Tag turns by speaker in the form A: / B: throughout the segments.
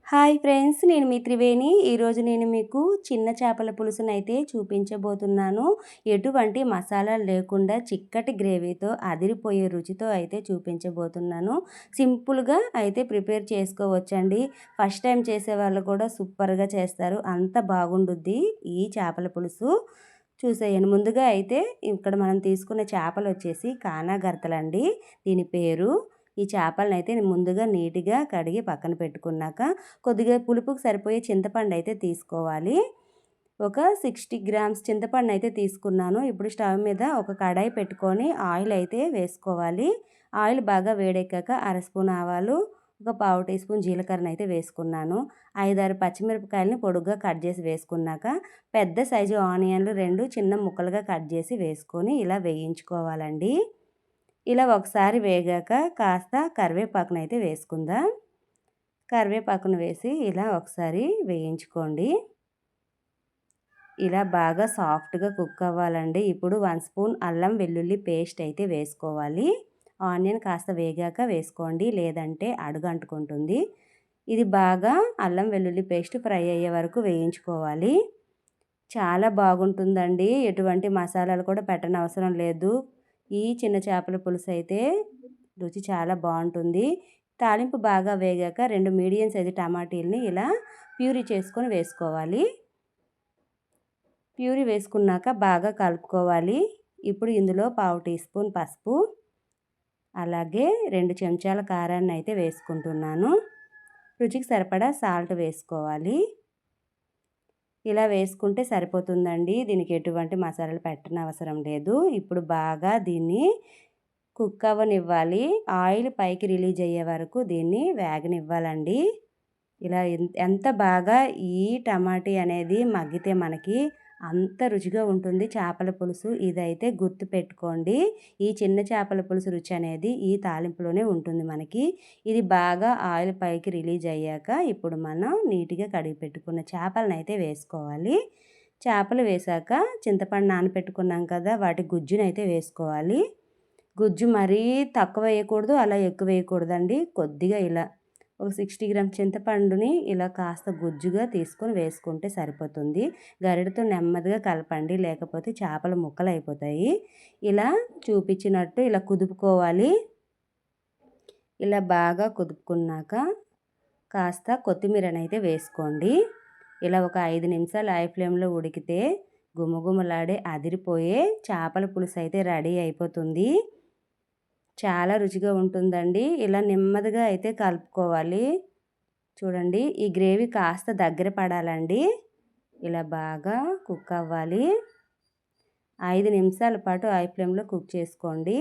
A: Hi friends, నేను మీ త్రివేణి. ఈరోజు నేను మీకు చిన్న చేపల పులుసునైతే చూపించబోతున్నాను. ఎటువంటి మసాలాలు లేకుండా చిక్కటి గ్రేవీతో అదిరిపోయే రుచితో అయితే చూపించబోతున్నాను. సింపుల్గా అయితే ప్రిపేర్ చేసుకోవచ్చండి. ఫస్ట్ టైం చేసేవాళ్ళు కూడా సూపర్గా చేస్తారు. అంత బాగుండుద్ది ఈ చేపల పులుసు. చూసేయండి. ముందుగా అయితే ఇక్కడ మనం తీసుకున్న చేపలు వచ్చేసి కానాగర్తలండి దీని పేరు. ఈ చేపలనైతే నేను ముందుగా నీట్‌గా కడిగి పక్కన పెట్టుకున్నాక, కొద్దిగా పులుపుకి సరిపోయే చింతపండు అయితే తీసుకోవాలి. ఒక 60 గ్రామ్స్ చింతపండునైతే తీసుకున్నాను. ఇప్పుడు స్టవ్ మీద ఒక కడాయి పెట్టుకొని ఆయిల్ అయితే వేసుకోవాలి. ఆయిల్ బాగా వేడెక్కాక అర స్పూన్ ఆవాలు, ఒక పావు టీ స్పూన్ జీలకర్రనైతే వేసుకున్నాను. 5, 6 పచ్చిమిరపకాయలని పొడుగ్గా కట్ చేసి వేసుకున్నాక, పెద్ద సైజు ఆనియన్లు 2 చిన్న ముక్కలుగా కట్ చేసి వేసుకొని ఇలా వేయించుకోవాలండి. ఇలా ఒకసారి వేగాక కాస్త కరివేపాకునైతే వేసుకుందాం. కరివేపాకును వేసి ఇలా ఒకసారి వేయించుకోండి. ఇలా బాగా సాఫ్ట్‌గా కుక్ అవ్వాలండి. ఇప్పుడు 1 స్పూన్ అల్లం వెల్లుల్లి పేస్ట్ అయితే వేసుకోవాలి. ఆనియన్ కాస్త వేగాక వేసుకోండి, లేదంటే అడుగంటుకుంటుంది. ఇది బాగా అల్లం వెల్లుల్లి పేస్ట్ ఫ్రై అయ్యే వరకు వేయించుకోవాలి. చాలా బాగుంటుందండి. ఎటువంటి మసాలాలు కూడా పెట్టనవసరం లేదు. ఈ చిన్న చేపల పులుసు అయితే రుచి చాలా బాగుంటుంది. తాలింపు బాగా వేగాక 2 మీడియం సైజు టమాటీలని ఇలా ప్యూరీ చేసుకొని వేసుకోవాలి. ప్యూరీ వేసుకున్నాక బాగా కలుపుకోవాలి. ఇప్పుడు ఇందులో పావు టీ స్పూన్ పసుపు, అలాగే 2 చెంచాల కారాన్ని అయితే వేసుకుంటున్నాను. రుచికి సరిపడా సాల్ట్ వేసుకోవాలి. ఇలా వేసుకుంటే సరిపోతుందండి. దీనికి ఎటువంటి మసాలాలు పెట్టనవసరం లేదు. ఇప్పుడు బాగా దీన్ని కుక్ అవ్వనివ్వాలి. ఆయిల్ పైకి రిలీజ్ అయ్యే వరకు దీన్ని వేగనివ్వాలండి. ఇలా ఎంత బాగా ఈ టమాటీ అనేది మగ్గితే మనకి అంత రుచిగా ఉంటుంది చేపల పులుసు. ఇదైతే గుర్తుపెట్టుకోండి. ఈ చిన్న చేపల పులుసు రుచి అనేది ఈ తాలింపులోనే ఉంటుంది మనకి. ఇది బాగా ఆయిల్ పైకి రిలీజ్ అయ్యాక ఇప్పుడు మనం నీట్‌గా కడిగి పెట్టుకున్న చేపలనైతే వేసుకోవాలి. చేపలు వేశాక చింతపండు నానబెట్టుకున్నాం కదా, వాటి గుజ్జునైతే వేసుకోవాలి. గుజ్జు మరీ తక్కువ వేయకూడదు, అలా ఎక్కువ వేయకూడదండి. కొద్దిగా ఇలా ఒక 60 గ్రామ్స్ చింతపండుని ఇలా కాస్త గుజ్జుగా తీసుకొని వేసుకుంటే సరిపోతుంది. గరిటెతో నెమ్మదిగా కలపండి, లేకపోతే చేపలు ముక్కలు అయిపోతాయి. ఇలా చూపించినట్టు ఇలా కుదుపుకోవాలి. ఇలా బాగా కుదుపుకున్నాక కాస్త కొత్తిమీరనైతే వేసుకోండి. ఇలా ఒక 5 నిమిషాలు హై ఫ్లేమ్లో ఉడికితే గుమగుమలాడే అదిరిపోయే చేపల పులుసు అయితే రెడీ అయిపోతుంది. చాలా రుచిగా ఉంటుందండి. ఇలా నెమ్మదిగా అయితే కలుపుకోవాలి. చూడండి, ఈ గ్రేవీ కాస్త దగ్గర పడాలండి. ఇలా బాగా కుక్ అవ్వాలి. 5 నిమిషాల పాటు హై ఫ్లేమ్లో కుక్ చేసుకోండి.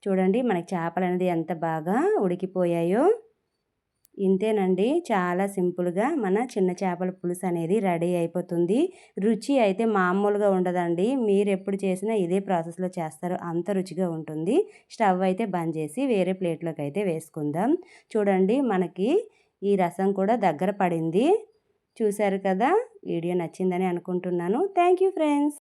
A: చూడండి మనకి చేపలు అనేది ఎంత బాగా ఉడికిపోయాయో. ఇంతేనండి, చాలా సింపుల్గా మన చిన్న చేపల పులుసు అనేది రెడీ అయిపోతుంది. రుచి అయితే మామూలుగా ఉండదండి. మీరు ఎప్పుడు చేసినా ఇదే ప్రాసెస్లో చేస్తారు, అంత రుచిగా ఉంటుంది. స్టవ్ అయితే బంద్ చేసి వేరే ప్లేట్లోకి అయితే వేసుకుందాం. చూడండి మనకి ఈ రసం కూడా దగ్గర పడింది. చూశారు కదా. వీడియో నచ్చిందని అనుకుంటున్నాను. Thank you friends.